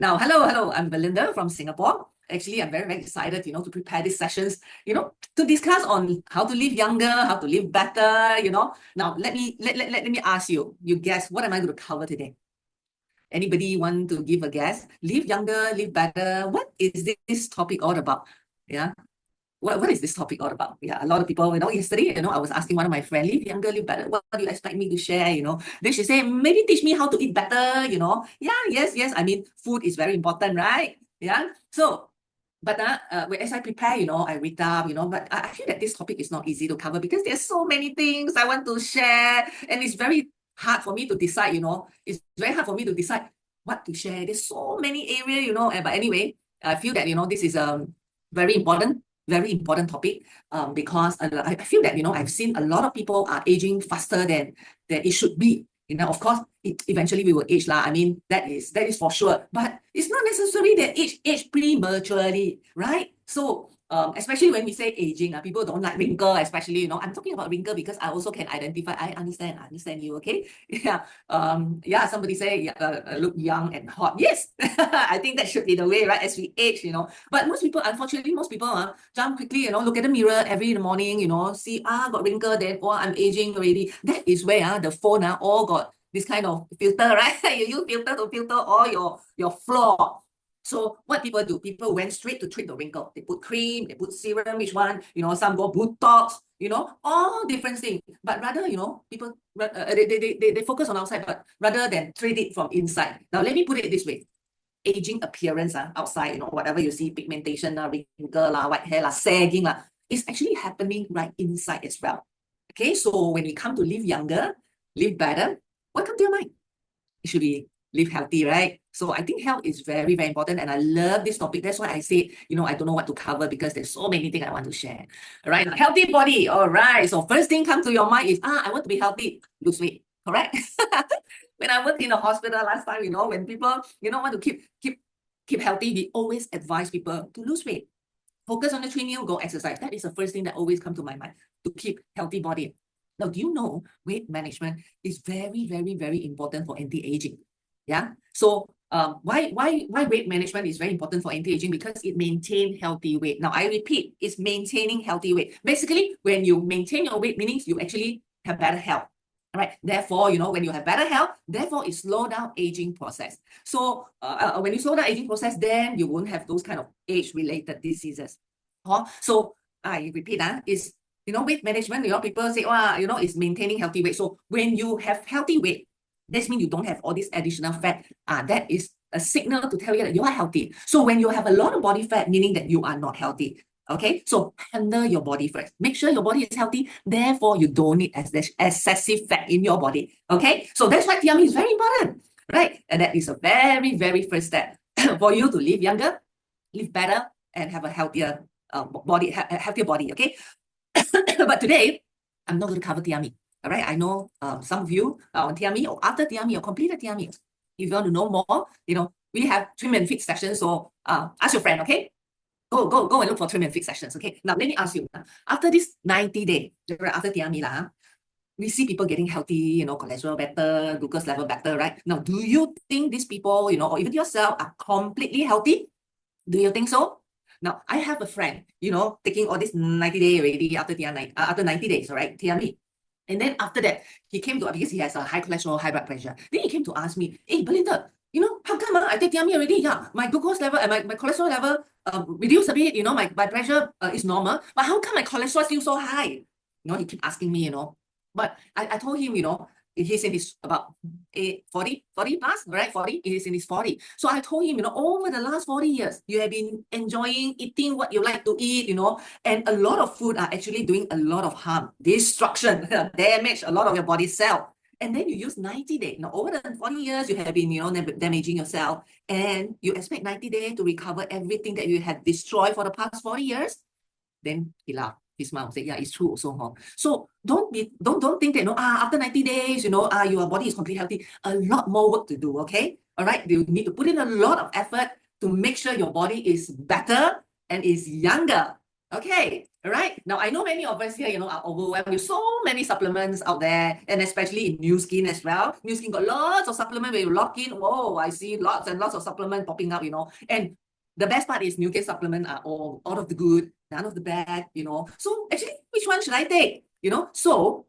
Now, hello, I'm Berlinda from Singapore. Actually, I'm very excited, to prepare these sessions, to discuss on how to live younger, how to live better, Now, let me ask you, guess, what am I going to cover today? Anybody want to give a guess? Live younger, live better. What is this topic all about? Yeah. What is this topic all about? Yeah, a lot of people, yesterday, I was asking one of my friends, live younger, live better. What do you expect me to share, Then she said, maybe teach me how to eat better, Yeah, yes. I mean, food is very important, right? Yeah. So, but as I prepare, I read up, but I feel that this topic is not easy to cover because there's so many things I want to share, and it's very hard for me to decide, It's very hard for me to decide what to share. There's so many areas, But anyway, I feel that, this is very important topic because I feel that I've seen a lot of people are aging faster than it should be. Of course, eventually we will age lah. I mean, that is for sure. But it's not necessary that age prematurely, right? So especially when we say aging, people don't like wrinkle, especially, I'm talking about wrinkle because I also can identify. I understand you, okay? Yeah, somebody say look young and hot. Yes, I think that should be the way, right? As we age, But unfortunately, most people jump quickly, look at the mirror every morning, see, got wrinkle, then, I'm aging already. That is where the phone all got this kind of filter, right? You use filter to filter all your flaw. So what people do, people went straight to treat the wrinkle. They put cream, they put serum, which one, some go Botox, all different things. But rather, people, they focus on outside, but rather than treat it from inside. Now, let me put it this way. Aging appearance outside, whatever you see, pigmentation, wrinkle, white hair, sagging, it's actually happening right inside as well. Okay, so when we come to live younger, live better, what comes to your mind? It should be live healthy, right? So I think health is very important, and I love this topic. That's why I say, I don't know what to cover because there's so many things I want to share. All right, healthy body. All right. So first thing come to your mind is, I want to be healthy, lose weight. Correct? When I worked in the hospital last time, when people, want to keep healthy, we always advise people to lose weight. Focus on the treadmill, go exercise. That is the first thing that always comes to my mind, to keep healthy body. Now, do you know weight management is very important for anti-aging? Yeah. So why weight management is very important for anti-aging? Because it maintains healthy weight. Now, I repeat, it's maintaining healthy weight. Basically, when you maintain your weight, meaning you actually have better health. All right. Therefore, when you have better health, therefore it slow down aging process. So when you slow down aging process, then you won't have those kind of age-related diseases. So I repeat, is weight management, people say, it's maintaining healthy weight. So when you have healthy weight, that means you don't have all this additional fat. That is a signal to tell you that you are healthy. So when you have a lot of body fat, meaning that you are not healthy. Okay, so handle your body first. Make sure your body is healthy. Therefore, you don't need excessive fat in your body. Okay, so that's why TME is very important, right? And that is a very first step for you to live younger, live better, and have a healthier body, healthier body. Okay, but today I'm not going to cover TME. All right, I know some of you are on TME or after TME or completed TME. If you want to know more, we have trim and fit sessions. So ask your friend, okay? Go and look for trim and fit sessions, okay? Now, let me ask you, after this 90 day, after TME, we see people getting healthy, cholesterol better, glucose level better, right? Now, do you think these people, or even yourself are completely healthy? Do you think so? Now, I have a friend, taking all this 90 day already after 90 days, all right, TME. And then after that, he came to, because he has a high cholesterol, high blood pressure. Then he came to ask me, hey, Berlinda, how come I take TME already? Yeah, my glucose level and my cholesterol level reduced a bit, my blood pressure is normal. But how come my cholesterol is still so high? He keep asking me, But I told him, he's in his about 40 plus, right? 40, he's in his 40. So I told him, over the last 40 years, you have been enjoying eating what you like to eat, and a lot of food are actually doing a lot of harm, destruction, damage a lot of your body cell. And then you use 90 days. Now, over the 40 years, you have been, damaging yourself, and you expect 90 days to recover everything that you have destroyed for the past 40 years. Then he laughed. His mom said, yeah, it's true also. So don't think that, after 90 days, your body is completely healthy. A lot more work to do, okay? All right, you need to put in a lot of effort to make sure your body is better and is younger. Okay, all right. Now I know many of us here, are overwhelmed with so many supplements out there, and especially in New Skin as well. New Skin got lots of supplements where you log in. Whoa, I see lots and lots of supplements popping up, And the best part is New Skin supplements are all of the good, none of the bad, So actually, which one should I take? So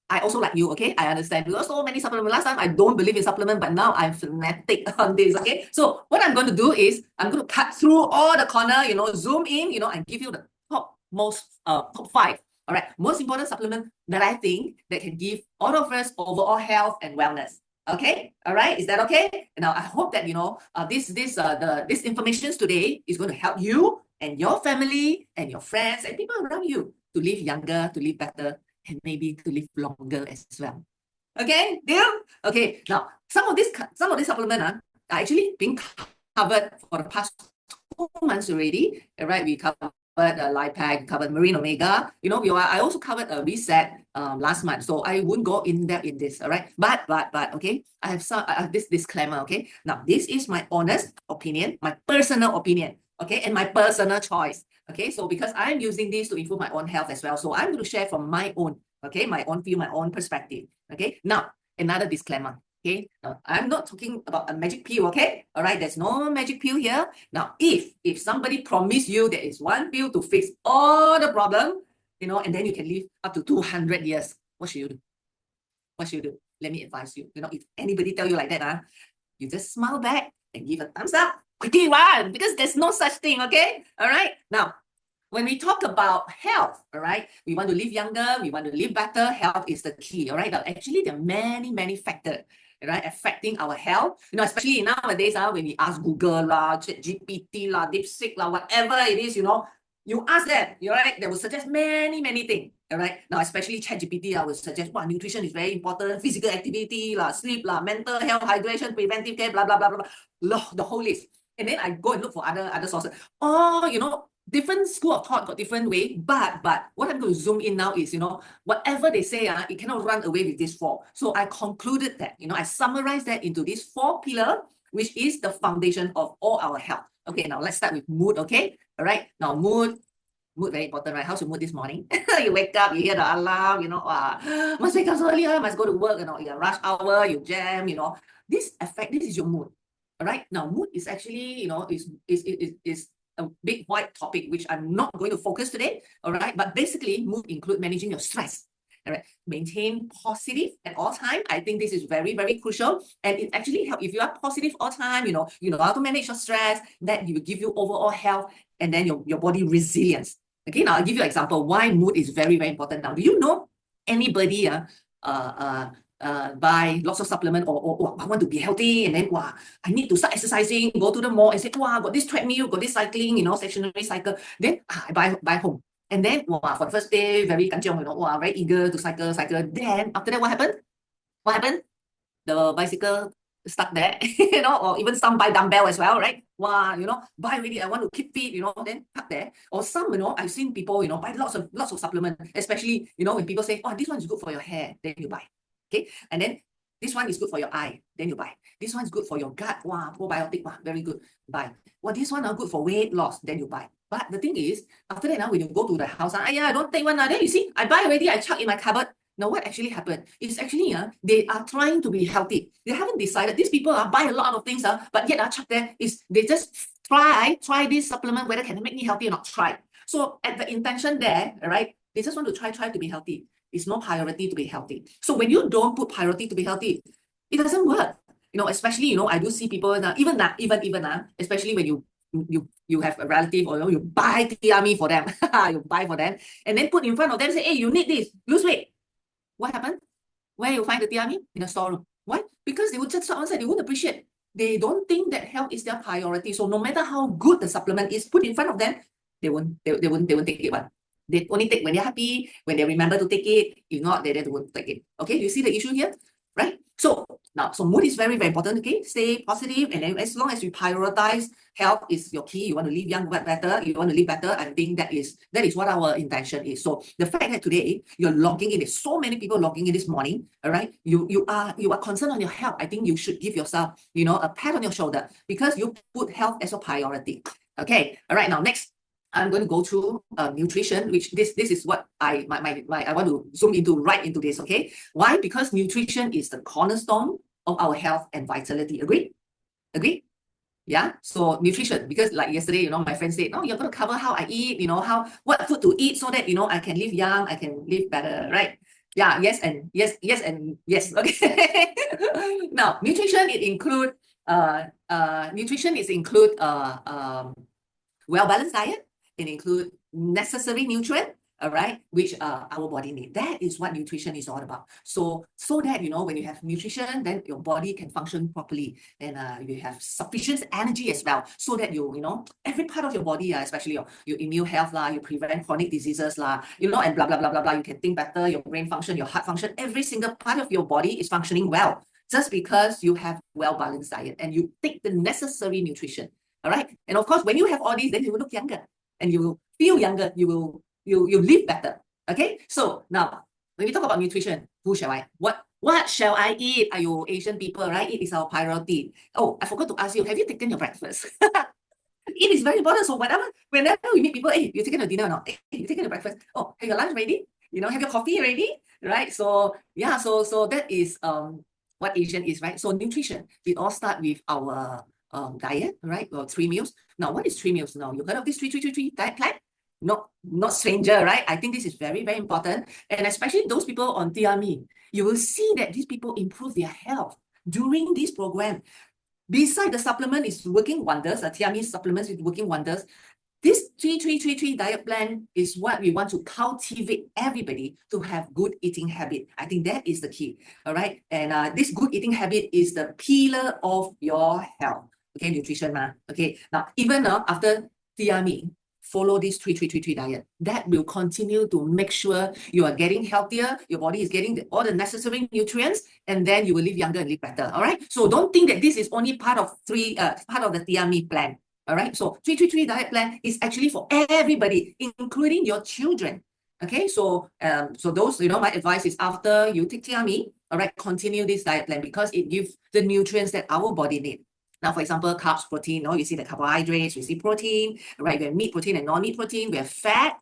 I also like you, okay? I understand. Because so many supplements. Last time I don't believe in supplement, but now I'm fanatic on this, okay? So what I'm going to do is I'm going to cut through all the corner, zoom in, and give you the top 5. All right, most important supplement that I think that can give all of us overall health and wellness. Okay, all right, is that okay? Now I hope that this information today is going to help you and your family and your friends and people around you to live younger, to live better, and maybe to live longer as well. Okay, deal? Okay, now some of these supplements are actually being covered for the past 2 months already. Right, we covered LiPack, covered Marine Omega. I also covered a reset last month, so I won't go in depth in this. All right, but okay, I have this disclaimer. Okay, now this is my honest opinion, my personal opinion. Okay, and my personal choice. Okay, so because I'm using this to improve my own health as well, so I'm going to share from my own, okay, my own view, my own perspective. Okay, now another disclaimer. Okay, now I'm not talking about a magic pill. Okay, all right, there's no magic pill here. Now, if somebody promise you there is one pill to fix all the problem, and then you can live up to 200 years, what should you do? What should you do? Let me advise you. If anybody tell you like that, you just smile back and give a thumbs up. Quickly run, because there's no such thing. Okay, all right. Now, when we talk about health, all right, we want to live younger, we want to live better. Health is the key, all right. Now, actually, there are many factors, right, affecting our health. Especially nowadays, when we ask Google lah, ChatGPT lah, DeepSeek lah, whatever it is, you ask them, right, they will suggest many things. All right. Now, especially ChatGPT, I will suggest, nutrition is very important, physical activity lah, sleep lah, mental health, hydration, preventive care, blah blah blah blah, the whole list. And then I go and look for other sources. Different school of thought got different way, but what I'm going to zoom in now is, whatever they say, it cannot run away with this 4. So I concluded that, I summarized that into these 4 pillars, which is the foundation of all our health. Okay, now let's start with mood, okay? All right, now mood very important, right? How's your mood this morning? You wake up, you hear the alarm, must wake up so early, must go to work, you rush hour, you jam, this is your mood. All right, now mood is actually, is a big wide topic, which I'm not going to focus today. All right, but basically mood include managing your stress. All right, maintain positive at all time. I think this is very crucial, and it actually help if you are positive all time. You know how to manage your stress. That will give you overall health, and then your body resilience. Okay, now I'll give you an example why mood is very important. Now, do you know anybody buy lots of supplement or I want to be healthy, and then I need to start exercising, go to the mall and say, got this treadmill, got this cycling, stationary cycle. Then I buy home. And then for the first day, very kanchiong, very eager to cycle. Then after that, what happened? The bicycle stuck there, or even some buy dumbbell as well, right? Buy already, I want to keep fit, then cut there. Or some, I've seen people, buy lots of supplements, especially, when people say, this one is good for your hair, then you buy. Okay, and then this one is good for your eye, then you buy. This one is good for your gut, probiotic, very good, buy. This one are good for weight loss, then you buy. But the thing is, after that, when you go to the house, I don't take one. Then you see, I buy already, I chuck in my cupboard. Now, what actually happened is actually they are trying to be healthy. They haven't decided. These people buy a lot of things, but yet chuck there is they just try this supplement, whether can it make me healthy or not, try. So at the intention there, right, they just want to try to be healthy. It's no priority to be healthy. So when you don't put priority to be healthy, it doesn't work. Especially, I do see people now, even especially when you have a relative or you buy Tiami for them, you buy for them, and then put in front of them, say, hey, you need this, lose weight. What happened? Where you find the Tiami? In a storeroom. Why? Because they would just outside, they won't appreciate. They don't think that health is their priority. So no matter how good the supplement is put in front of them, they won't take it one. They only take when they're happy, when they remember to take it. If not, they won't take it. Okay, you see the issue here, right? So now, mood is very important. Okay, stay positive, and then as long as you prioritize health is your key. You want to live young but better. You want to live better. I think that is what our intention is. So the fact that today you're logging in, there's so many people logging in this morning. All right, you are concerned on your health. I think you should give yourself, a pat on your shoulder because you put health as a priority. Okay, all right. Now next. I'm going to go through nutrition, which this is what I want to zoom into right into this, okay? Why? Because nutrition is the cornerstone of our health and vitality. Agree? Agree? Yeah. So nutrition, because like yesterday, my friend said, "Oh, you're going to cover how I eat, what food to eat so that I can live young, I can live better," right? Yeah. Yes and yes, yes and yes. Okay. Now, nutrition is include well-balanced diet. It includes necessary nutrient, all right, which our body needs. That is what nutrition is all about. So that, when you have nutrition, then your body can function properly, and you have sufficient energy as well, so that every part of your body, especially your immune health, you prevent chronic diseases, and blah, blah, blah, blah, blah. You can think better, your brain function, your heart function, every single part of your body is functioning well, just because you have well-balanced diet and you take the necessary nutrition. All right. And of course, when you have all these, then you will look younger and you will feel younger. You live better. Okay. So now, when we talk about nutrition, what shall I eat? Are you Asian people, right? It is our priority. Oh, I forgot to ask you, have you taken your breakfast? It is very important. So whenever we meet people, hey, you taking your dinner or not? Hey, you taking your breakfast? Oh, have your lunch ready? Have your coffee ready? Right? So yeah, so that is what Asian is, right? So nutrition, it all start with our diet, right? Or 3 meals. Now, what is 3 meals now? You heard of this 3-3-3-3 diet plan? Not stranger, right? I think this is very, very important. And especially those people on TRME, you will see that these people improve their health during this program. Beside the supplement is working wonders, TRME supplements is working wonders. This 3-3-3-3 diet plan is what we want to cultivate everybody to have good eating habit. I think that is the key. All right. And this good eating habit is the pillar of your health. Okay, nutrition. Okay. Now, even after TRME, follow this 3-3-3-3 diet. That will continue to make sure you are getting healthier, your body is getting all the necessary nutrients, and then you will live younger and live better. All right. So don't think that this is only part of the TRME plan. All right, so 3-3-3 diet plan is actually for everybody, including your children. Okay, so those, my advice is after you take TRME, all right, continue this diet plan because it gives the nutrients that our body needs. Now, for example, carbs, protein, you see the carbohydrates, you see protein, right? We have meat protein and non-meat protein. We have fat.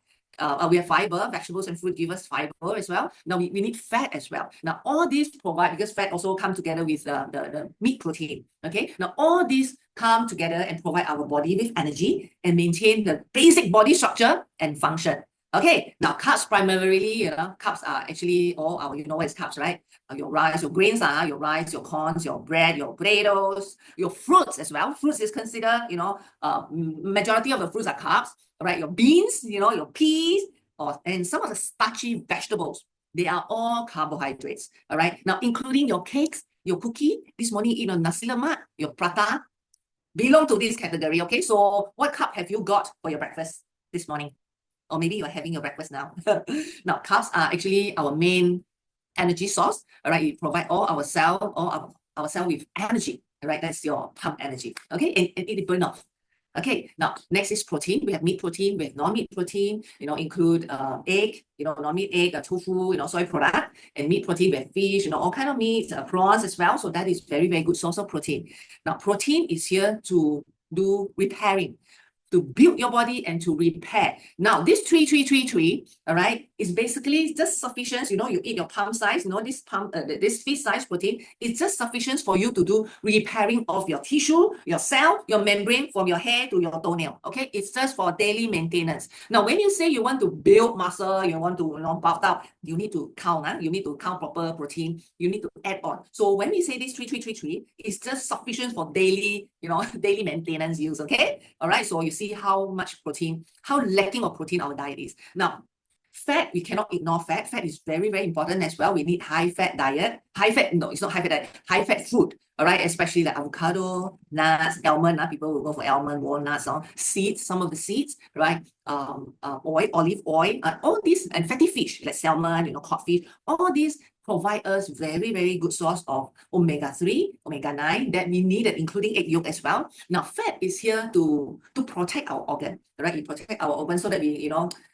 We have fiber. Vegetables and fruit give us fiber as well. Now, we need fat as well. Now, all these provide, because fat also come together with the meat protein. Okay, now all these come together and provide our body with energy and maintain the basic body structure and function. Okay, now carbs primarily, carbs are actually all our, what is carbs, right? Your rice, your grains, your rice, your corns, your bread, your potatoes, your fruits as well. Fruits is considered, majority of the fruits are carbs, right? Your beans, your peas, and some of the starchy vegetables, they are all carbohydrates, all right? Now, including your cakes, your cookie, this morning you eat on nasi lemak, your prata, belong to this category, okay? So what carb have you got for your breakfast this morning? Or maybe you're having your breakfast now. Now, carbs are actually our main energy source, all right? It provide all our cell with energy, all right? That's your pump energy, okay? And it burn off. Okay, now next is protein. We have meat protein, we have non-meat protein, include egg, non-meat egg, tofu, soy product, and meat protein, we have fish, all kind of meats, prawns as well. So that is very, very good source of protein. Now, protein is here to do repairing, to build your body and to repair. Now, this 3-3-3-3, all right, is basically just sufficient. You eat your palm size, this fist size protein, it's just sufficient for you to do repairing of your tissue, your cell, your membrane, from your hair to your toenail. Okay, it's just for daily maintenance. Now, when you say you want to build muscle, you want to bulk out, you need to count. You need to count proper protein. You need to add on. So when we say this 3-3-3-3, it's just sufficient for daily, daily maintenance use. Okay, all right. So you see how much protein, how lacking of protein our diet is. Now, fat, we cannot ignore fat. Fat is very, very important as well. We need high-fat diet. High-fat, no, it's not high-fat diet. High-fat food, all right? Especially like avocado, nuts, almond. People will go for almond, walnuts, seeds, some of the seeds, right? Oil, olive oil, all these, and fatty fish, like salmon, cod fish, all these provide us very, very good source of omega-3, omega-9 that we needed, including egg yolk as well. Now, fat is here to protect our organ, right? It protect our organ so that we,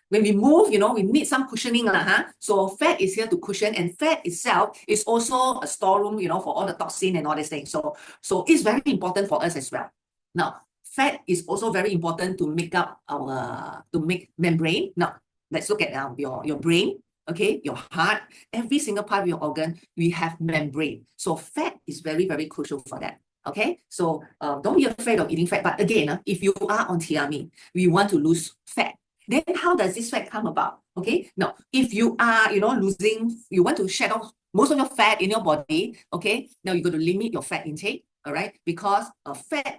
when we move, we need some cushioning. So fat is here to cushion, and fat itself is also a storeroom, for all the toxin and all these things. So it's very important for us as well. Now, Fat is also very important to make up to make membrane. Now, let's look at your brain, okay, your heart, every single part of your organ, we have membrane. So fat is very, very crucial for that. Okay, so don't be afraid of eating fat. But again, if you are on TRME, we want to lose fat. Then how does this fat come about? Okay, now if you are, you want to shed off most of your fat in your body, okay, now you're going to limit your fat intake, all right, because fat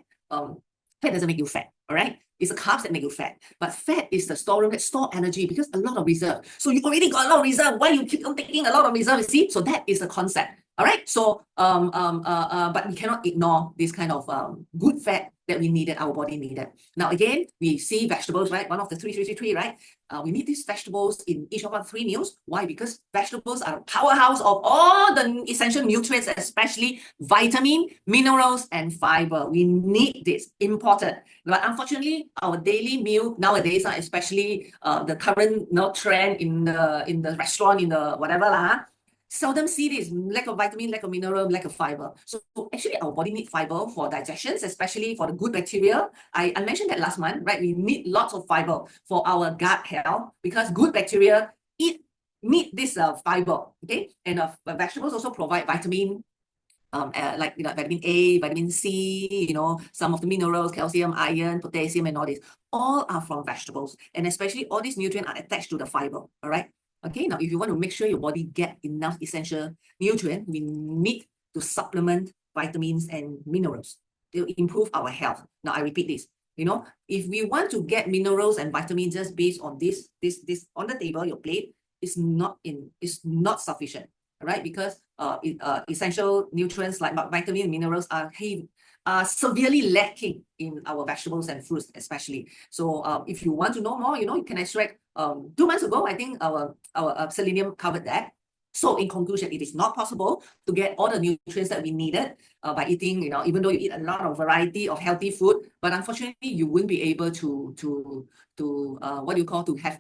doesn't make you fat, all right? It's the carbs that make you fat. But fat is the storeroom that store energy because a lot of reserve. So you already got a lot of reserve. Why you keep on taking a lot of reserve? You see? So that is the concept. All right. So but we cannot ignore this kind of good fat that we needed, our body needed. Now again, we see vegetables, right? One of the 3, right? We need these vegetables in each of our 3 meals. Why? Because vegetables are a powerhouse of all the essential nutrients, especially vitamin, minerals, and fiber. We need this, important. But unfortunately, our daily meal nowadays, especially the current trend in the restaurant, in the whatever, seldom see this lack of vitamin, lack of mineral, lack of fiber. So actually our body needs fiber for digestion, especially for the good bacteria. I mentioned that last month, right? We need lots of fiber for our gut health because good bacteria need this fiber, okay? And vegetables also provide vitamin, like vitamin A, vitamin C, some of the minerals, calcium, iron, potassium, and all this. All are from vegetables, and especially all these nutrients are attached to the fiber. All right. Okay. Now, if you want to make sure your body get enough essential nutrients, we need to supplement vitamins and minerals to improve our health. Now, I repeat this. If we want to get minerals and vitamins just based on this on the table, your plate, is not sufficient. Right? Because essential nutrients like vitamins and minerals are severely lacking in our vegetables and fruits, especially. So if you want to know more, you can extract. 2 months ago, I think our selenium covered that. So in conclusion, it is not possible to get all the nutrients that we needed by eating, even though you eat a lot of variety of healthy food, but unfortunately, you wouldn't be able to what do you call, to have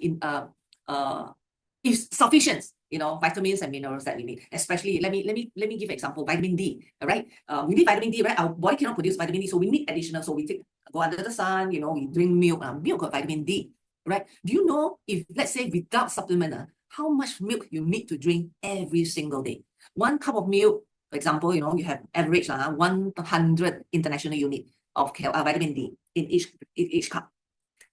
sufficient, vitamins and minerals that we need. Especially, let me give an example. Vitamin D. All right. We need vitamin D, right? Our body cannot produce vitamin D, so we need additional. So we go under the sun. We drink milk. Milk got vitamin D. Right? Do you know, if let's say without supplement, how much milk you need to drink every single day? 1 cup of milk, for example, you have average 100 international unit of vitamin D in each cup.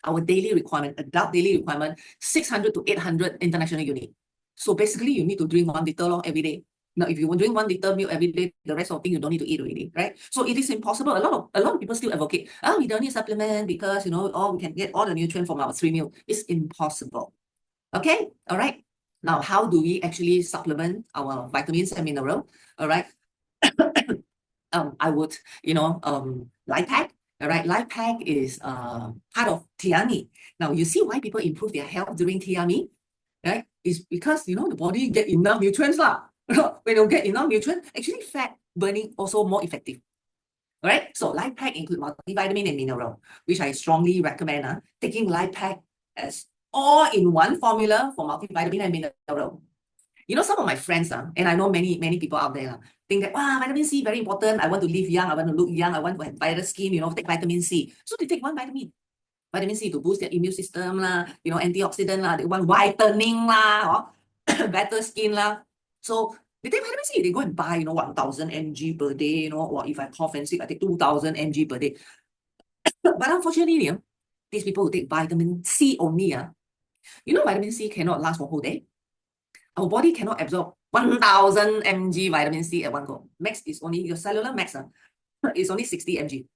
Our daily requirement, adult daily requirement, 600 to 800 international unit. So basically, you need to drink 1 liter every day. Now, if you drink 1 liter milk every day, the rest of the thing you don't need to eat already, right? So it is impossible. A lot of people still advocate, we don't need supplement because we can get all the nutrients from our 3 meal. It's impossible. Okay, all right. Now, how do we actually supplement our vitamins and mineral? All right. I would, life hack. All right, life hack is part of TRME. Now, you see why people improve their health during TRME, right? It's because, the body get enough nutrients. When you get enough nutrients, actually fat burning also more effective. All right, so life pack include multivitamin and mineral, which I strongly recommend taking life pack as all-in-one formula for multivitamin and mineral. Some of my friends, and I know many people out there think that, vitamin C very important. I want to live young. I want to look young. I want to have better skin, take vitamin C. So they take 1 vitamin C to boost their immune system, antioxidant, they want whitening, or better skin. So they take vitamin C, they go and buy, 1,000 mg per day, or if I cough and sick, I take 2,000 mg per day. But unfortunately, these people who take vitamin C only, vitamin C cannot last for a whole day. Our body cannot absorb 1,000 mg vitamin C at one go. Max is only, your cellular max is only 60 mg.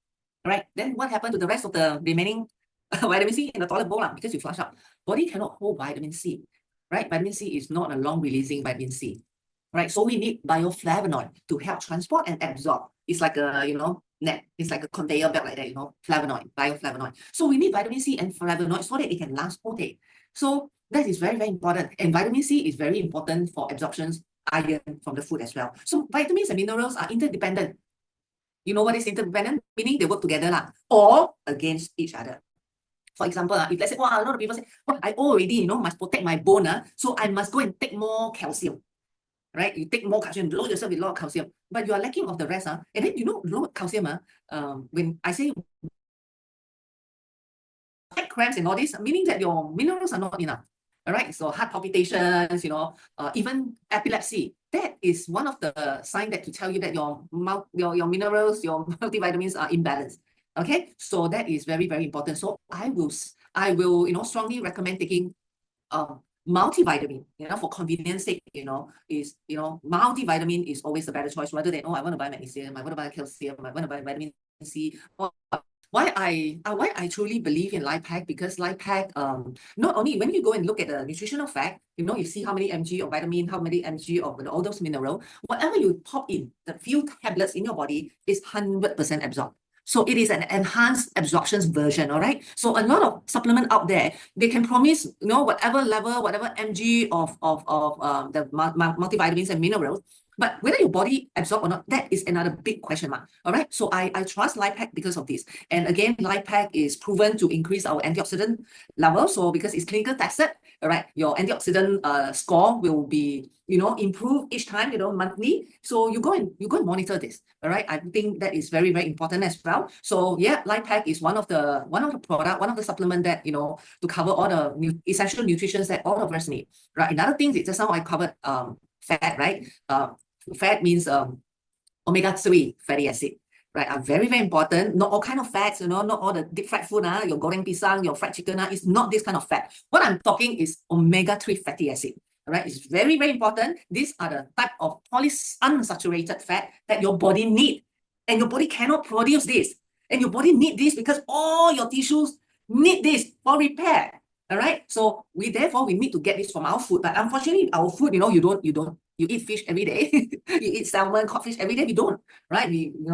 All right, then what happened to the rest of the remaining vitamin C in the toilet bowl? Because you flush out. Body cannot hold vitamin C, right? Vitamin C is not a long-releasing vitamin C, right? So we need bioflavonoid to help transport and absorb. It's like a, net. It's like a conveyor belt like that, flavonoid, bioflavonoid. So we need vitamin C and flavonoid so that it can last all day. So that is very, very important. And vitamin C is very important for absorptions, iron from the food as well. So vitamins and minerals are interdependent. You know what is interdependent? Meaning they work together or against each other. For example, if let's say, a lot of people say, I already, must protect my bone, so I must go and take more calcium. Right? You take more calcium, load yourself with a lot of calcium, but you are lacking of the rest. And then, low calcium, when I say neck cramps and all this, meaning that your minerals are not enough. All right, so heart palpitations, even epilepsy. That is one of the signs that to tell you that your minerals, your multivitamins are imbalanced. Okay, so that is very, very important. So I will, strongly recommend taking multivitamin, for convenience sake, multivitamin is always the better choice rather than, I want to buy magnesium, I want to buy calcium, I want to buy vitamin C. Why I truly believe in LifePack, because LifePack, not only when you go and look at the nutritional fact, you see how many mg of vitamin, how many mg of all those mineral, whatever you pop in, the few tablets in your body is 100% absorbed. So it is an enhanced absorption version, all right? So a lot of supplement out there, they can promise, whatever level, whatever mg of the multivitamins and minerals, but whether your body absorb or not, that is another big question mark. All right. So I trust LifePack because of this. And again, LifePack is proven to increase our antioxidant level. So because it's clinical tested, all right, your antioxidant score will be, improve each time, monthly. So you go and monitor this. All right. I think that is very, very important as well. So yeah, LifePack is one of the supplement that, to cover all the essential nutrition that all of us need. Right. Another thing is just now I covered fat, right? Fat means omega-3 fatty acid, right? Are very, very important. Not all kind of fats, not all the deep fried food, your goreng pisang, your fried chicken, it's not this kind of fat. What I'm talking is omega-3 fatty acid, right? It's very, very important. These are the type of polyunsaturated fat that your body need, and your body cannot produce this. And your body need this because all your tissues need this for repair. All right. So we need to get this from our food. But unfortunately, our food, you eat fish every day. You eat salmon, cod fish every day. We don't, right?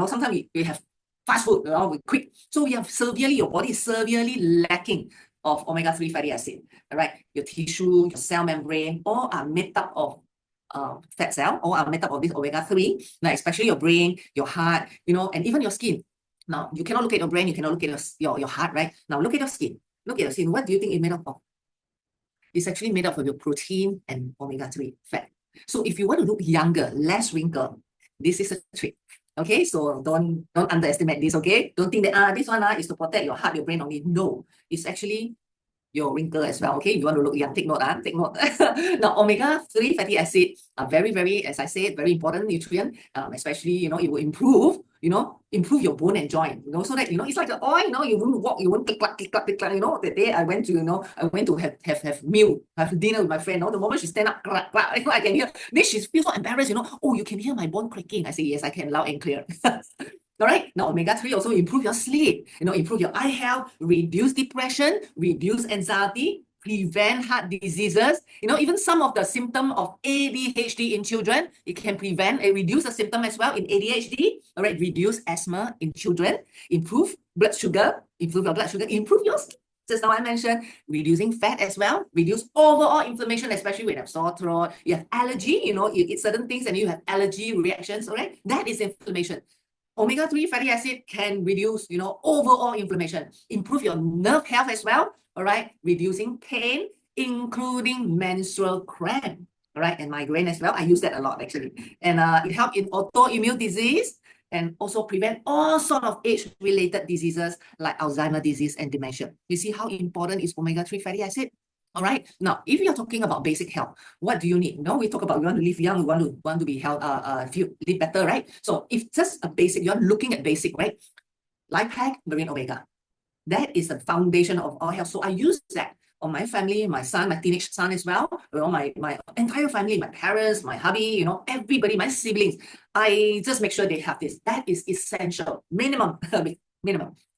Sometimes we have fast food, we quick. So your body is severely lacking of omega-3 fatty acid. All right. Your tissue, your cell membrane, all are made up of fat cell, all are made up of this omega-3, like especially your brain, your heart, and even your skin. Now, you cannot look at your brain, you cannot look at your heart, right? Now, look at your skin. Look at your skin. What do you think it's made up of? It's actually made up of your protein and omega-3 fat. So if you want to look younger, less wrinkle, this is a trick. Okay, so don't underestimate this, okay? Don't think that this one is to protect your heart, your brain only. No, it's actually your wrinkle as well. Okay, you want to look young, take note, take note. Now, omega-3 fatty acid are very, very, as I said, very important nutrient, especially, it will improve your bone and joint, so that, it's like the oil, you won't walk, you won't click, click, click, click, click, the day I went to, have dinner with my friend, the moment she stand up, clack, clack, I can hear, then she feels so embarrassed, oh, you can hear my bone cracking. I say, yes, I can, loud and clear. All right. Now, omega-3 also improve your sleep, improve your eye health, reduce depression, reduce anxiety, prevent heart diseases. Even some of the symptom of ADHD in children, it can prevent and reduce the symptom as well in ADHD. All right. Reduce asthma in children, improve blood sugar, improve your skin. Just now I mentioned reducing fat as well, reduce overall inflammation, especially when you have sore throat, you have allergy, you eat certain things and you have allergy reactions, all right? That is inflammation. Omega-3 fatty acid can reduce, overall inflammation, improve your nerve health as well, all right? Reducing pain, including menstrual cramp, all right? And migraine as well. I use that a lot, actually. And it helps in autoimmune disease and also prevent all sort of age-related diseases like Alzheimer's disease and dementia. You see how important is omega-3 fatty acid? All right. Now, if you're talking about basic health, what do you need? We talk about we want to live young, we want to be health, live better, right? So if just a basic, you're looking at basic, right? LifePack, Marine Omega. That is the foundation of all health. So I use that on my family, my son, my teenage son as well, my entire family, my parents, my hubby, everybody, my siblings. I just make sure they have this. That is essential, minimum.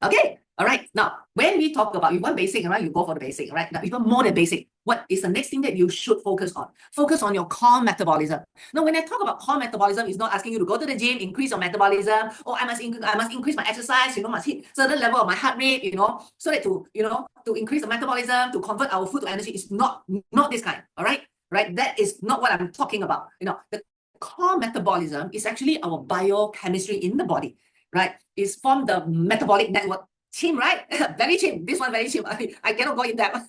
Okay. All right. Now, when we talk about you want basic, right? You go for the basic, right? Now, even more than basic, what is the next thing that you should focus on? Focus on your core metabolism. Now, when I talk about core metabolism, it's not asking you to go to the gym, increase your metabolism, or I must increase my exercise, must hit certain level of my heart rate, so that to increase the metabolism, to convert our food to energy. It's not this kind. All right. Right. That is not what I'm talking about. The core metabolism is actually our biochemistry in the body, right? It's from the metabolic network. Cheap, right? Very cheap. This one very cheap. I cannot go in depth.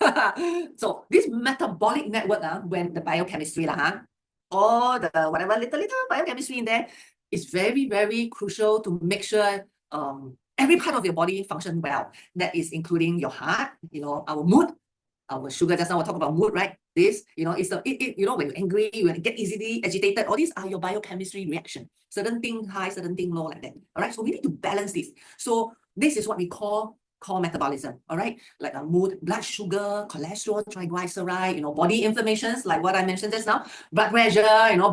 So this metabolic network, when the biochemistry, all the whatever little biochemistry in there is very, very crucial to make sure every part of your body function well. That is including your heart, our mood, our sugar. Just now we'll talk about mood, right? This, it's when you're angry, you get easily agitated. All these are your biochemistry reaction. Certain thing high, certain thing low, like that. All right. So we need to balance this. So this is what we call core metabolism. All right. Like a mood, blood sugar, cholesterol, triglyceride, body inflammations, like what I mentioned just now, blood pressure,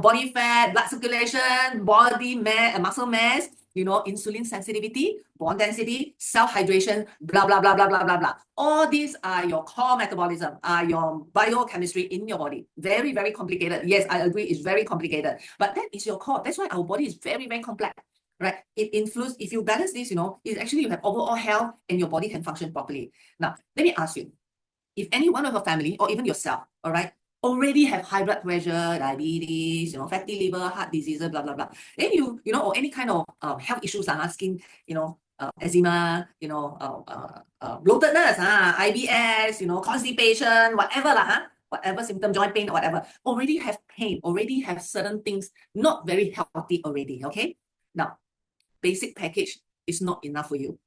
body fat, blood circulation, body mass, muscle mass, insulin sensitivity, bone density, self-hydration, blah, blah, blah, blah, blah, blah, blah. All these are your core metabolism, are your biochemistry in your body. Very, very complicated. Yes, I agree, it's very complicated. But that is your core. That's why our body is very, very complex. Right? It influences, if you balance this, it's actually you have overall health and your body can function properly. Now, let me ask you, if any one of your family or even yourself, all right, already have high blood pressure, diabetes, fatty liver, heart diseases, blah, blah, blah. Then or any kind of health issues, skin, eczema, bloatedness, IBS, constipation, whatever, whatever symptom, joint pain, or whatever, already have pain, already have certain things not very healthy already, okay? Now, basic package is not enough for you.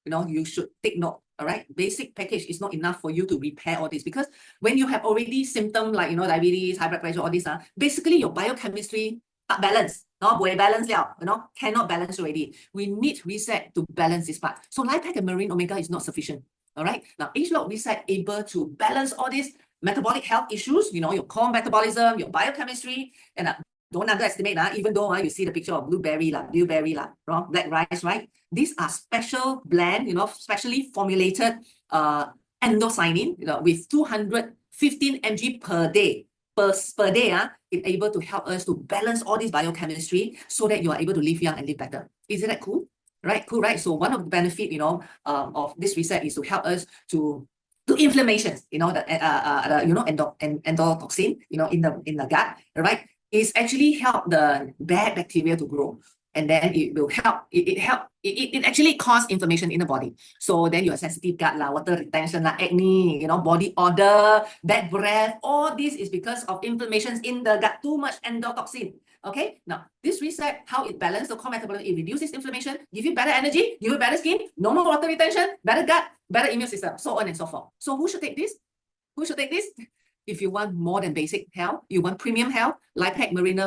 You should take note, all right? Basic package is not enough for you to repair all this, because when you have already symptoms like, diabetes, high blood pressure, all this, basically your biochemistry not balanced, cannot balance already. We need reset to balance this part. So life pack and marine omega is not sufficient, all right? Now, age-lock reset able to balance all these metabolic health issues, your core metabolism, your biochemistry, and don't underestimate, even though you see the picture of blueberry, black rice, right? These are special blend, specially formulated endocyanin, with 215 mg per day. Per day, it's able to help us to balance all this biochemistry so that you are able to live young and live better. Isn't that cool? Right? Cool, right? So one of the benefits, of this reset is to help us to inflammations, the endotoxin, in the gut, right? Is actually help the bad bacteria to grow, and then it will help. It actually cause inflammation in the body. So then you have sensitive gut, water retention, acne, body odor, bad breath. All this is because of inflammations in the gut. Too much endotoxin. Okay. Now this reset, how it balances the core metabolism, it reduces inflammation, give you better energy, give you better skin, no more water retention, better gut, better immune system, so on and so forth. So who should take this? Who should take this? If you want more than basic health, you want premium health, life pack, marine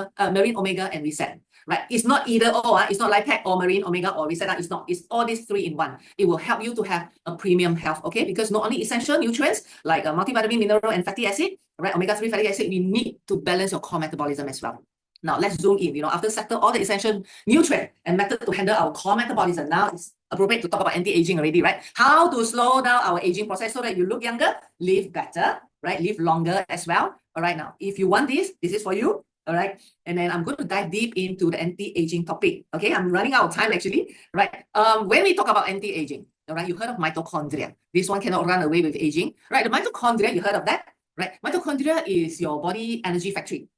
omega, and reset. Right? It's not either or. It's not life pack or marine omega or reset. It's not. It's all these three in one. It will help you to have a premium health. Okay? Because not only essential nutrients like multivitamin, mineral, and fatty acid, right? Omega-3 fatty acid, we need to balance your core metabolism as well. Now let's zoom in. After settle all the essential nutrient and method to handle our core metabolism, now it's appropriate to talk about anti-aging already, right? How to slow down our aging process so that you look younger, live better, right? Live longer as well. All right, now, if you want this is for you. All right, and then I'm going to dive deep into the anti-aging topic. Okay, I'm running out of time actually, right? When we talk about anti-aging, all right, you heard of mitochondria. This one cannot run away with aging, right? The mitochondria, you heard of that, right? Mitochondria is your body energy factory.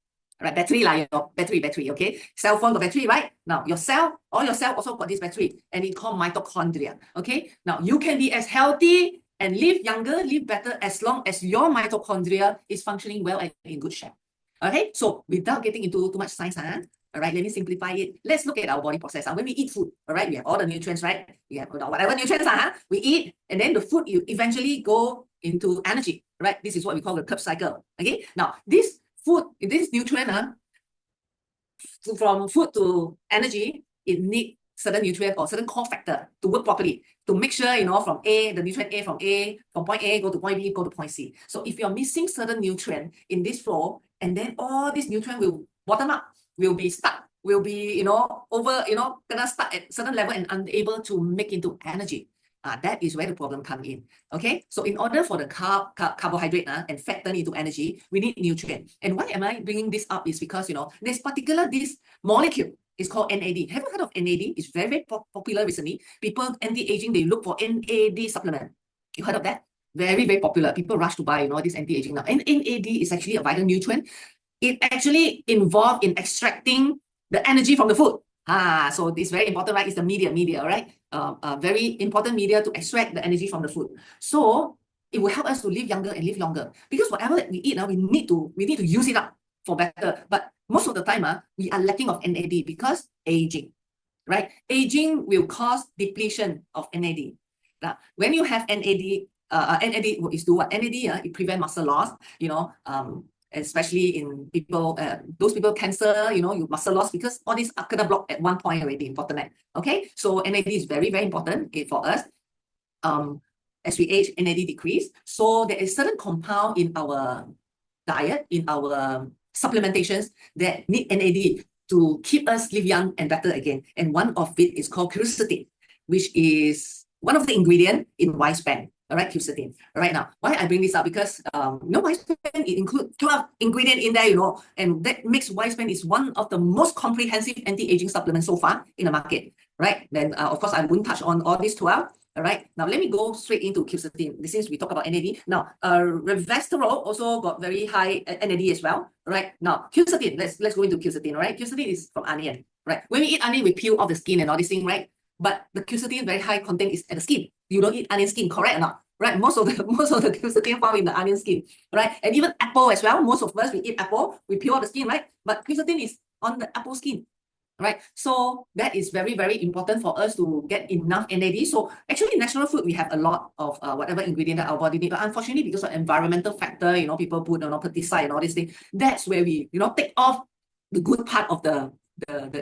Right, battery, your battery, okay? Cell phone got battery, right? Now, all your cell also got this battery, and it's called mitochondria, okay? Now, you can be as healthy and live younger, live better, as long as your mitochondria is functioning well and in good shape. Okay, so without getting into too much science, all right, let me simplify it. Let's look at our body process. When we eat food, all right, we have all the nutrients, right? We have whatever nutrients we eat, and then the food you eventually go into energy, right? This is what we call the Krebs cycle, okay? Now, this nutrient, from food to energy, it needs certain nutrient or certain core factor to work properly, to make sure, from A, the nutrient A from point A, go to point B, go to point C. So if you're missing certain nutrient in this flow, and then all these nutrient will bottom up, will be stuck, will be, gonna start at certain level and unable to make into energy. That is where the problem comes in. Okay, so in order for the carbohydrate and fat turn into energy, we need nutrient. And why am I bringing this up is because this molecule is called NAD. Have you heard of NAD? It's very, very popular recently. People anti-aging, they look for NAD supplement. You heard of that? Very, very popular. People rush to buy this anti-aging now. And NAD is actually a vital nutrient. It actually involved in extracting the energy from the food. So it's very important, right? It's the media, right? A very important media to extract the energy from the food. So it will help us to live younger and live longer. Because whatever that we eat, we need to use it up for better. But most of the time, we are lacking of NAD because aging. right? Aging will cause depletion of NAD. Now, when you have NAD, NAD is do what? NAD, it prevent muscle loss, especially in people, those people cancer, you muscle loss because all these are gonna block at one point already, bottleneck. Okay, so NAD is very, very important for us. As we age, NAD decrease. So there is certain compound in our diet, in our supplementations that need NAD to keep us live young and better again. And one of it is called quercetin, which is one of the ingredient in Wispan. All right, quercetin. All right, now, why I bring this up? Because, Wispan, it includes 12 ingredients in there, and that makes Wispan is one of the most comprehensive anti-aging supplements so far in the market, right? Then, of course, I wouldn't touch on all these 12. All right, now let me go straight into quercetin. Since we talk about NAD, now resveratrol also got very high NAD as well. All right, now quercetin. Let's go into quercetin. All right, quercetin is from onion. Right, when we eat onion, we peel off the skin and all this thing, right? But the quercetin very high content is at the skin. You don't eat onion skin, correct or not? Right, most of the quercetin found in the onion skin. Right, and even apple as well. Most of us we eat apple, we peel off the skin, right? But quercetin is on the apple skin. Right, so that is very, very important for us to get enough NAD. So actually, natural food, we have a lot of whatever ingredient that our body needs. But unfortunately, because of environmental factor, people put pesticide and all these things. That's where we, take off the good part of the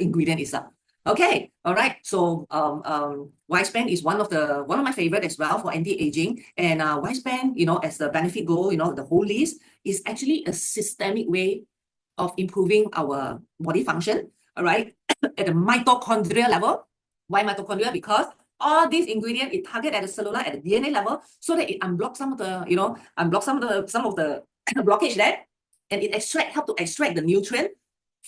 ingredient itself. Okay, all right. So Wispan is one of my favorite as well for anti-aging. And Wispan, as the benefit go, the whole list is actually a systemic way of improving our body function. All right, at the mitochondria level. Why mitochondria? Because all these ingredients it target at the cellular, at the DNA level, so that it unblocks some of the, some of the blockage there, and it help to extract the nutrient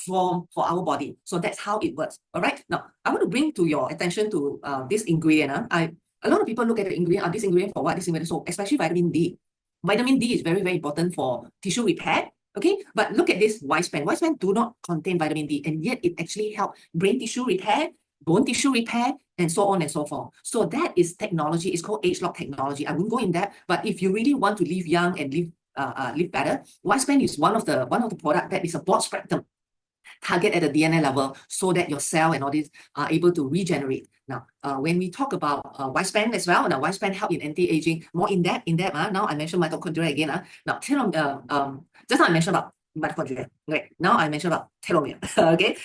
for our body. So that's how it works. All right. Now I want to bring to your attention to this ingredient. A lot of people look at the ingredient. This ingredient for what? This ingredient, so especially vitamin D. Vitamin D is very, very important for tissue repair. Okay, but look at this Wispan. Wispan do not contain vitamin D, and yet it actually helps brain tissue repair, bone tissue repair, and so on and so forth. So that is technology. It's called age lock technology. I won't go in that, but if you really want to live young and live better, Wispan is one of the product that is a broad spectrum target at the DNA level, so that your cell and all these are able to regenerate. Now, when we talk about Wispan as well, now Wispan help in anti-aging more in depth. Now I mentioned mitochondria again. Now, just now I mentioned about mitochondria. Okay, now I mentioned about telomere. Okay,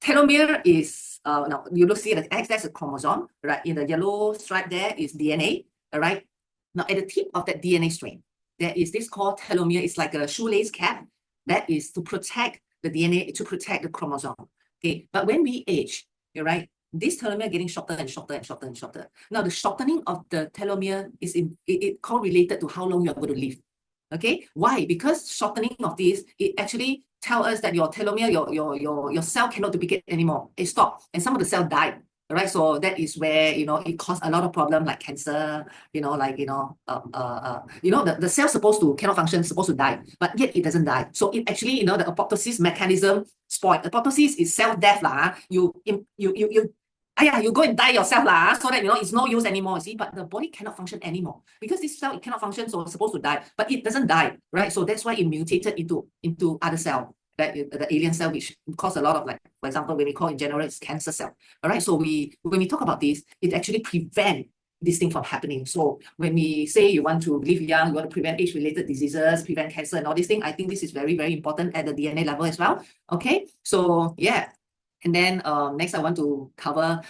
telomere is now you look, see the X, that's a chromosome, right? In the yellow stripe there is DNA. All right. Now at the tip of that DNA string, there is this called telomere. It's like a shoelace cap that is to protect the DNA, to protect the chromosome. Okay, but when we age, you're right, this telomere getting shorter and shorter and shorter and shorter. Now the shortening of the telomere is correlated to how long you're going to live. Okay, why? Because shortening of this, it actually tell us that your telomere, your cell cannot duplicate anymore. It stopped, and some of the cell died. Right, so that is where it caused a lot of problem like cancer. The cell cannot function, supposed to die, but yet it doesn't die. So it actually the apoptosis mechanism spoiled. Apoptosis is cell death lah. You go and die yourself lah, so that it's no use anymore. See, but the body cannot function anymore because this cell, it cannot function, so it's supposed to die, but it doesn't die, right? So that's why it mutated into other cell, that the alien cell, which cause a lot of, like, for example, when we call in general, it's cancer cell. All right, so when we talk about this, it actually prevent this thing from happening. So when we say you want to live young, you want to prevent age-related diseases, prevent cancer and all these things, I think this is very, very important at the DNA level as well. Okay, so yeah. And then next I want to cover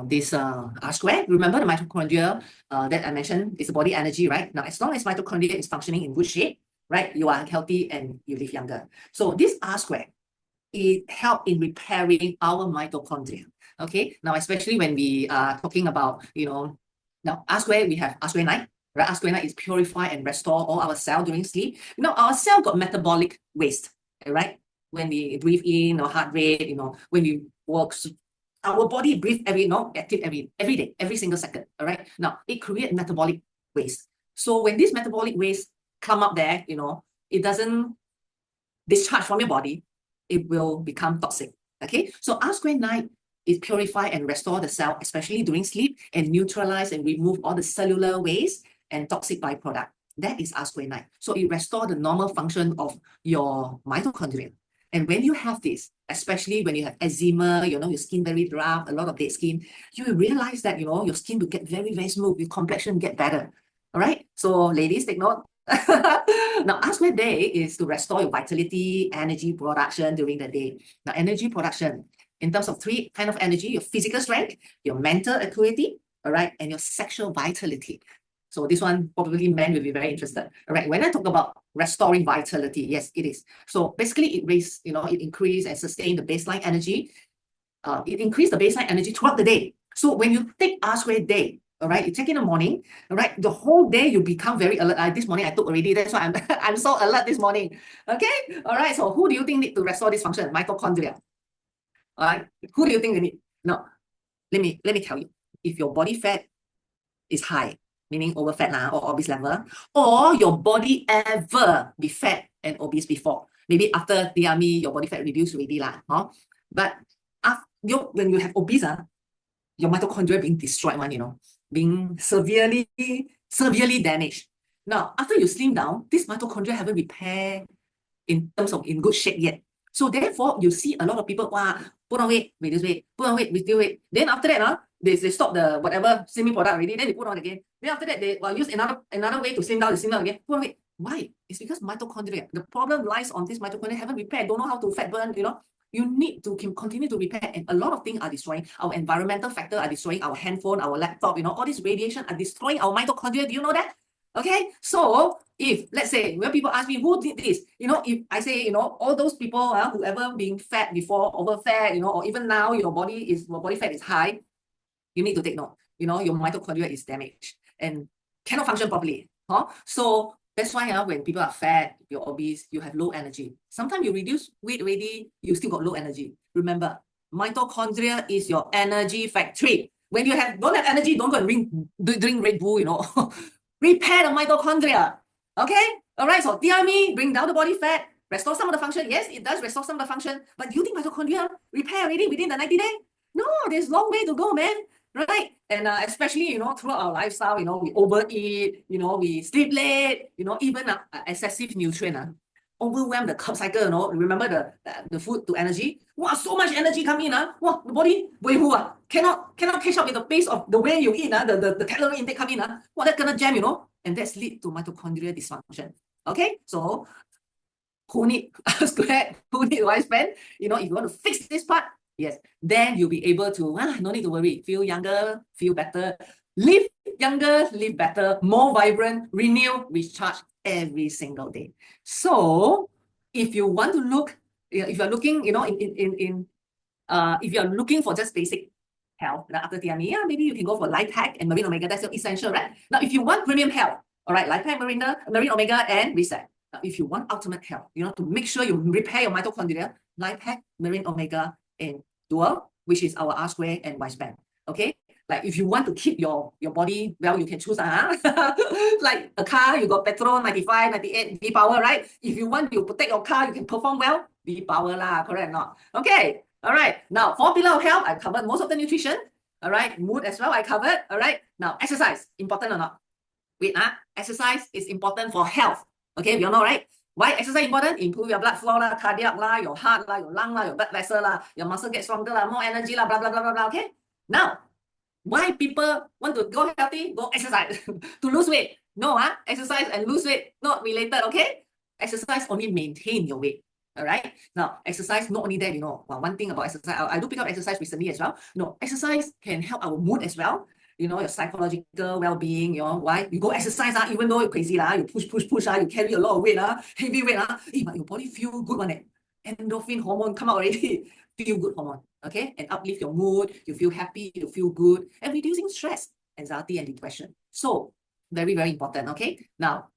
this R-square. Remember the mitochondria that I mentioned is the body energy, right? Now, as long as mitochondria is functioning in good shape, right, you are healthy and you live younger. So this R-square, it helps in repairing our mitochondria. Okay, now especially when we are talking about, now R-square, we have R-square 9, right? R-square 9 is purify and restore all our cell during sleep. Now, our cell got metabolic waste, right? When we breathe in, or heart rate, when we work, our body breathe active every day, every single second. All right. Now it creates metabolic waste. So when this metabolic waste come up there, it doesn't discharge from your body, it will become toxic. Okay. So R-square 9 is purify and restore the cell, especially during sleep, and neutralize and remove all the cellular waste and toxic byproduct. That is R-square 9. So it restores the normal function of your mitochondria. And when you have this, especially when you have eczema, you know, your skin very rough, a lot of dead skin, you will realize that, you know, your skin will get very, very smooth, your complexion get better. All right. So ladies, take note. Now, ask where day is to restore your vitality, energy production during the day. Now, energy production, in terms of three kind of energy: your physical strength, your mental acuity, all right, and your sexual vitality. So this one probably men will be very interested. All right, when I talk about restoring vitality, yes, it is. So basically it raises, you know, it increase and sustain the baseline energy. It increase the baseline energy throughout the day. So when you take R square day, all right, you take in the morning, all right, the whole day you become very alert. This morning I took already, that's why I'm so alert this morning. Okay, all right, so who do you think need to restore this function? Mitochondria. All right, who do you think they need? No, let me tell you. If your body fat is high, meaning over fat or obese level, or your body ever be fat and obese before, maybe after DME, your body fat reduced already huh? But when you have obese, your mitochondria being destroyed one, you know, being severely damaged. Now, after you slim down, this mitochondria haven't repaired in terms of in good shape yet. So therefore, you see a lot of people, wow, put on weight, reduce weight, put on weight, reduce weight. Then after that, they stop the whatever slimming product already, then they put on again. Then after that, they use another way to slim down again, put on weight. Why? It's because mitochondria. The problem lies on this mitochondria haven't repaired, don't know how to fat burn, you know. You need to continue to repair, and a lot of things are destroying. Our environmental factor are destroying our handphone, our laptop, you know, all this radiation are destroying our mitochondria. Do you know that? Okay, so if, let's say, when people ask me who did this, you know, if I say, you know, all those people, whoever being fat before, over fat, you know, or even now your body fat is high, you need to take note, you know, your mitochondria is damaged and cannot function properly. So that's why when people are fat, you're obese, you have low energy. Sometimes you reduce weight already, you still got low energy. Remember, mitochondria is your energy factory. When you don't have energy, don't go and drink Red Bull, you know. Repair the mitochondria. Okay? All right, so DME, bring down the body fat, restore some of the function. Yes, it does restore some of the function, but do you think mitochondria repair already within the 90 days? No, there's a long way to go, man. Right? And especially, you know, throughout our lifestyle, you know, we overeat, you know, we sleep late, you know, even excessive nutrient, overwhelm the carb cycle, you know. Remember the food to energy? Wow, so much energy coming in, wow, the body, cannot catch up with the pace of the way you eat, the calorie intake coming in, wow, that's gonna jam, you know, and that's lead to mitochondrial dysfunction. Okay, so who need square, who need lifespan? You know, if you want to fix this part, yes, then you'll be able to, no need to worry, feel younger, feel better, live younger, live better, more vibrant, renew, recharge every single day. So if you want to look, if you're looking, you know, if you're looking for just basic health, after DME, maybe you can go for Life Hack and Marine Omega. That's your essential, right? Now, if you want premium health, all right, Life Hack, Marine Omega, and Reset. Now, if you want ultimate health, you know, to make sure you repair your mitochondria, Life Hack, Marine Omega, and Dual, which is our R square and Y span. Okay, like if you want to keep your body well, you can choose like a car, you got petrol 95, 98 V power, right? If you want to protect your car, you can perform well, V power correct or not? Okay, all right. Now 4 pillars of health, I covered most of the nutrition. All right, mood as well, I covered. All right, now exercise, important or not? Wait, exercise is important for health. Okay, we all know, right? Why exercise important? Improve your blood flow, cardiac, your heart, your lung, your blood vessel, your muscle get stronger, more energy, blah, blah, blah, blah, blah, okay? Now, why people want to go healthy? Go exercise to lose weight. No, exercise and lose weight, not related, okay? Exercise only maintain your weight. All right. Now, exercise, not only that, you know, one thing about exercise, I do pick up exercise recently as well. No, exercise can help our mood as well. You know, your psychological well-being, you know, why? You go exercise, even though you're crazy, you push, you carry a lot of weight, heavy weight, but your body feel good on it. Endorphin hormone come out already. Feel good hormone, okay? And uplift your mood, you feel happy, you feel good, and reducing stress, anxiety, and depression. So, very, very important, okay? Now,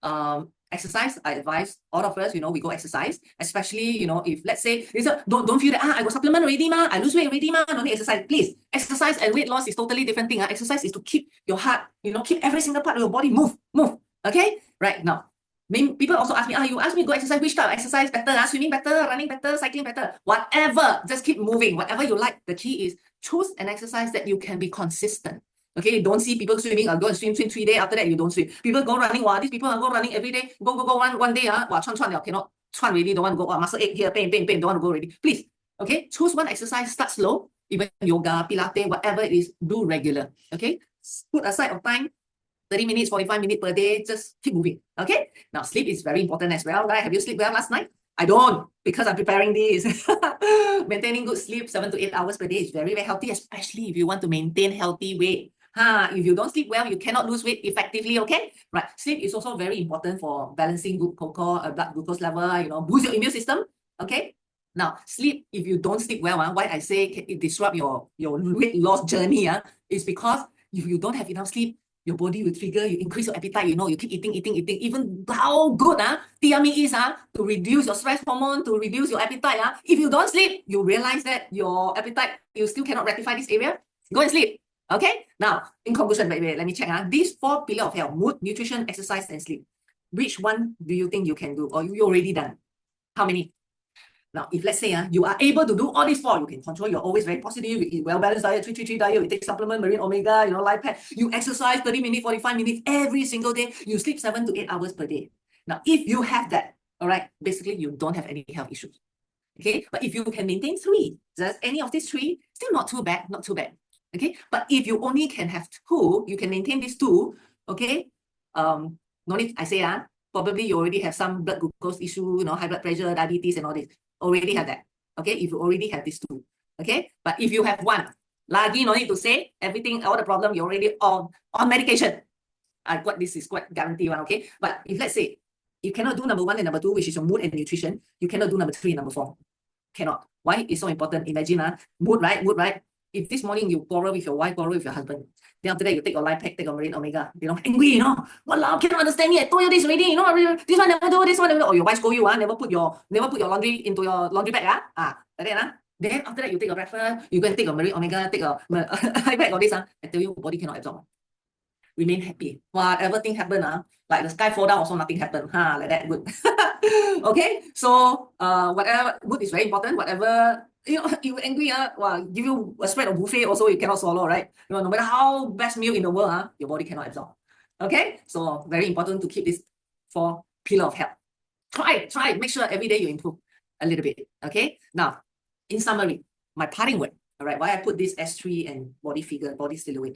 exercise, I advise all of us, you know, we go exercise, especially, you know, if let's say, don't feel that, I got supplement already, I lose weight already, don't need exercise. Please, exercise and weight loss is totally different thing. Exercise is to keep your heart, you know, keep every single part of your body move, okay? Right, now, people also ask me, you ask me to go exercise, which type of exercise better, swimming better, running better, cycling better, whatever, just keep moving, whatever you like. The key is choose an exercise that you can be consistent. Okay, don't see people swimming, go and swim 3 days, after that you don't swim. People go running, these people are go running every day, go one day, cannot chuan already, don't want to go, muscle ache here, pain, don't want to go already. Please, okay, choose one exercise, start slow, even yoga, Pilates, whatever it is, do regular, okay? Put aside of time, 30 minutes, 45 minutes per day, just keep moving, okay? Now, sleep is very important as well, right? Have you slept well last night? I don't, because I'm preparing this. Maintaining good sleep, 7 to 8 hours per day is very, very healthy, especially if you want to maintain healthy weight. If you don't sleep well, you cannot lose weight effectively, okay? Right, sleep is also very important for balancing good blood glucose level, boost your immune system, okay? Now, sleep, if you don't sleep well, why I say it disrupt your weight loss journey, is because if you don't have enough sleep, your body will trigger, you increase your appetite, you keep eating. Even how good TME is to reduce your stress hormone, to reduce your appetite. If you don't sleep, you realize that your appetite, you still cannot rectify this area. Go and sleep. Okay? Now, in conclusion, wait, let me check. These 4 pillars of health: mood, nutrition, exercise, and sleep. Which one do you think you can do, or you already done? How many? Now, if let's say you are able to do all these 4, you can control, you're always very positive, you eat well-balanced diet, 3-3-3 diet, you take supplement, marine omega, life pack, you exercise 30 minutes, 45 minutes every single day, you sleep 7 to 8 hours per day. Now, if you have that, all right, basically you don't have any health issues. Okay, but if you can maintain 3, just any of these 3, still not too bad, Okay, but if you only can have 2, you can maintain these 2, okay, no need, I say, probably you already have some blood glucose issue, high blood pressure, diabetes, and all this. Already have that. Okay, if you already have these 2. Okay, but if you have 1, lagi no need to say, everything, all the problem, you're already on medication. This is quite guaranteed one, okay? But if let's say, you cannot do number 1 and number 2, which is your mood and nutrition, you cannot do number 3 and number 4. Cannot. Why? It's so important. Imagine, mood, right? If this morning you quarrel with your wife, quarrel with your husband, then after that you take your life pack, take your marine omega, angry, Walao, cannot understand me, I told you this already, this one never do, this one never do, or your wife scold you, never put your laundry into your laundry bag, like that, then after that you take your breakfast, you go and take your marine omega, take your life pack, all this, I tell you, body cannot absorb. Remain happy. Whatever thing happen, like the sky fall down, also nothing happen, like that, good. Okay, so whatever, good is very important. Whatever, you angry, give you a spread of buffet, also you cannot swallow, right? No matter how best meal in the world, your body cannot absorb. Okay, so very important to keep this 4 pillars of health. Try, make sure every day you improve a little bit. Okay, now, in summary, my parting word, all right, why I put this S3 and body figure, body silhouette.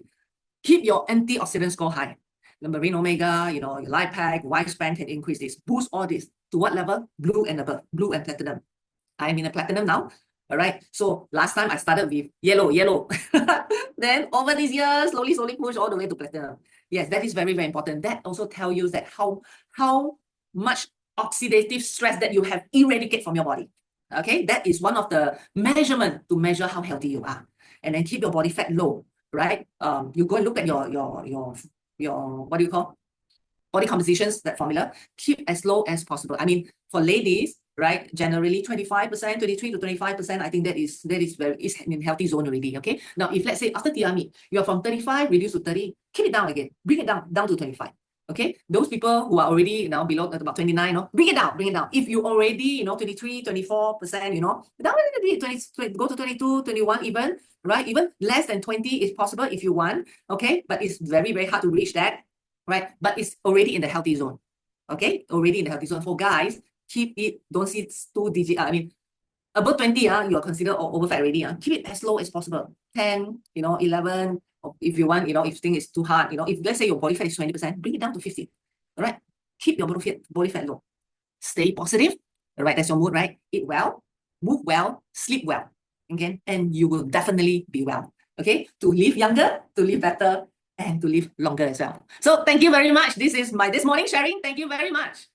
Keep your antioxidant score high. The marine omega, your life pack, lifespan can increase this. Boost all this. To what level? Blue and above. Blue and platinum. I'm in a platinum now. All right. So last time I started with yellow. Then over these years, slowly push all the way to platinum. Yes, that is very, very important. That also tells you that how much oxidative stress that you have eradicated from your body. Okay, that is one of the measurement to measure how healthy you are. And then keep your body fat low. Right? You go and look at your what do you call body compositions, that formula, keep as low as possible. I mean, for ladies, right, generally 25%, 23 to 25%, I think that is in healthy zone already. Okay. Now, if let's say after TME, you're from 35, reduce to 30, keep it down again, bring it down to 25. Okay, those people who are already now below about 29, bring it down. If you already, 23, 24%, down a little bit, 20, go to 22, 21 even, right? Even less than 20 is possible if you want, okay? But it's very, very hard to reach that, right? But it's already in the healthy zone, okay? Already in the healthy zone. For guys, keep it, don't see it's 2 digit, above 20, you are considered overfat already. Keep it as low as possible, 10, 11, if you want, if you think it's too hard, if let's say your body fat is 20%, bring it down to 50. All right, keep your body fat low. Stay positive. All right, that's your mood, right? Eat well, move well, sleep well. Okay, and you will definitely be well. Okay, to live younger, to live better, and to live longer as well. So thank you very much. This is my this morning sharing. Thank you very much.